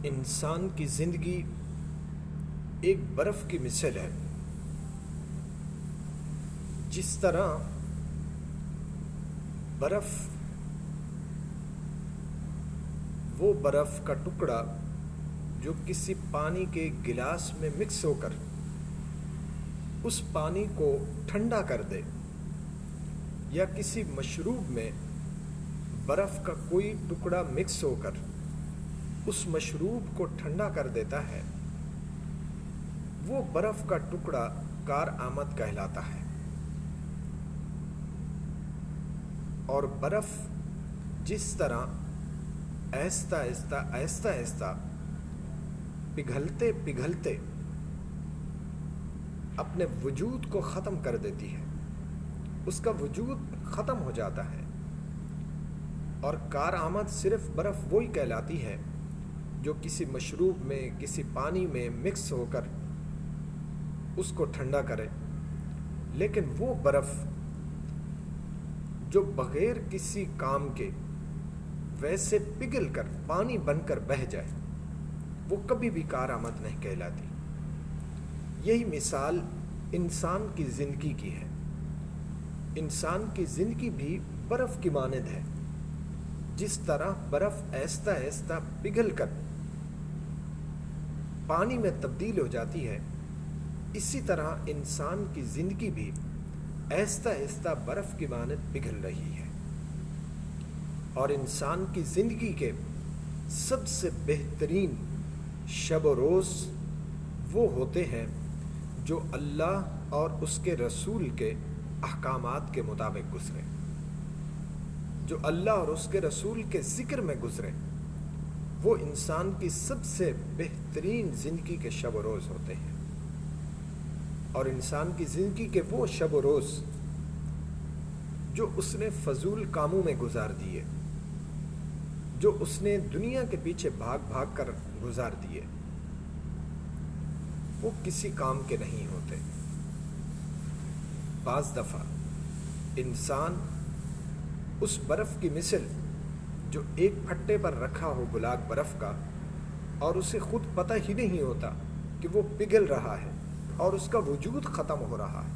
انسان کی زندگی ایک برف کی مثل ہے۔ جس طرح برف وہ برف کا ٹکڑا جو کسی پانی کے گلاس میں مکس ہو کر اس پانی کو ٹھنڈا کر دے، یا کسی مشروب میں برف کا کوئی ٹکڑا مکس ہو کر اس مشروب کو ٹھنڈا کر دیتا ہے، وہ برف کا ٹکڑا کارآمد کہلاتا ہے۔ اور برف جس طرح آہستہ آہستہ پگھلتے پگھلتے اپنے وجود کو ختم کر دیتی ہے، اس کا وجود ختم ہو جاتا ہے، اور کارآمد صرف برف وہی کہلاتی ہے جو کسی مشروب میں، کسی پانی میں مکس ہو کر اس کو ٹھنڈا کرے۔ لیکن وہ برف جو بغیر کسی کام کے ویسے پگھل کر پانی بن کر بہہ جائے، وہ کبھی بھی کارآمد نہیں کہلاتی۔ یہی مثال انسان کی زندگی کی ہے۔ انسان کی زندگی بھی برف کی مانند ہے۔ جس طرح برف آہستہ آہستہ پگھل کر پانی میں تبدیل ہو جاتی ہے، اسی طرح انسان کی زندگی بھی آہستہ آہستہ برف کی مانند پگھل رہی ہے۔ اور انسان کی زندگی کے سب سے بہترین شب و روز وہ ہوتے ہیں جو اللہ اور اس کے رسول کے احکامات کے مطابق گزرے، جو اللہ اور اس کے رسول کے ذکر میں گزرے، وہ انسان کی سب سے بہترین زندگی کے شب و روز ہوتے ہیں۔ اور انسان کی زندگی کے وہ شب و روز جو اس نے فضول کاموں میں گزار دیے، جو اس نے دنیا کے پیچھے بھاگ بھاگ کر گزار دیے، وہ کسی کام کے نہیں ہوتے۔ بعض دفعہ انسان اس برف کی مثل جو ایک پھٹے پر رکھا ہو گلاگ برف کا، اور اسے خود پتہ ہی نہیں ہوتا کہ وہ پگھل رہا ہے اور اس کا وجود ختم ہو رہا ہے،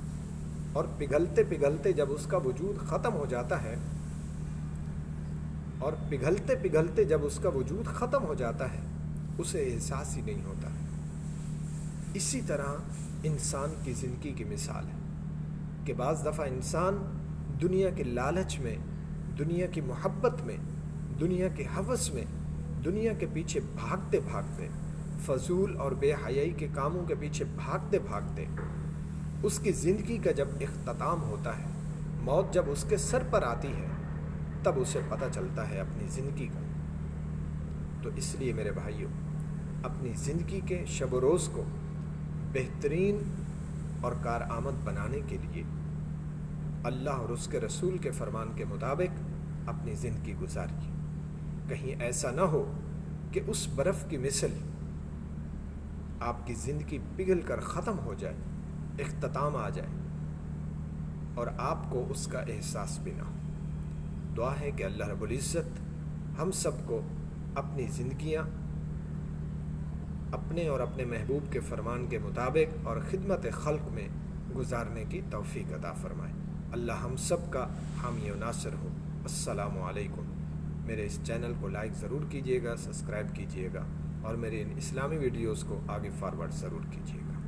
اور پگھلتے پگھلتے جب اس کا وجود ختم ہو جاتا ہے، اور پگھلتے پگھلتے جب اس کا وجود ختم ہو جاتا ہے، اسے احساس ہی نہیں ہوتا۔ اسی طرح انسان کی زندگی کی مثال ہے کہ بعض دفعہ انسان دنیا کے لالچ میں، دنیا کی محبت میں، دنیا کے ہوس میں، دنیا کے پیچھے بھاگتے بھاگتے، فضول اور بے حیائی کے کاموں کے پیچھے بھاگتے بھاگتے، اس کی زندگی کا جب اختتام ہوتا ہے، موت جب اس کے سر پر آتی ہے، تب اسے پتہ چلتا ہے اپنی زندگی کا۔ تو اس لیے میرے بھائیوں، اپنی زندگی کے شب و روز کو بہترین اور کارآمد بنانے کے لیے اللہ اور اس کے رسول کے فرمان کے مطابق اپنی زندگی گزاریے۔ کہیں ایسا نہ ہو کہ اس برف کی مثل آپ کی زندگی پگھل کر ختم ہو جائے، اختتام آ جائے، اور آپ کو اس کا احساس بھی نہ ہو۔ دعا ہے کہ اللہ رب العزت ہم سب کو اپنی زندگیاں اپنے اور اپنے محبوب کے فرمان کے مطابق اور خدمت خلق میں گزارنے کی توفیق عطا فرمائے۔ اللہ ہم سب کا حامی و ناصر ہو۔ السلام علیکم۔ میرے اس چینل کو لائک ضرور کیجیے گا، سبسکرائب کیجیے گا، اور میرے ان اسلامی ویڈیوز کو آگے فارورڈ ضرور کیجیے گا۔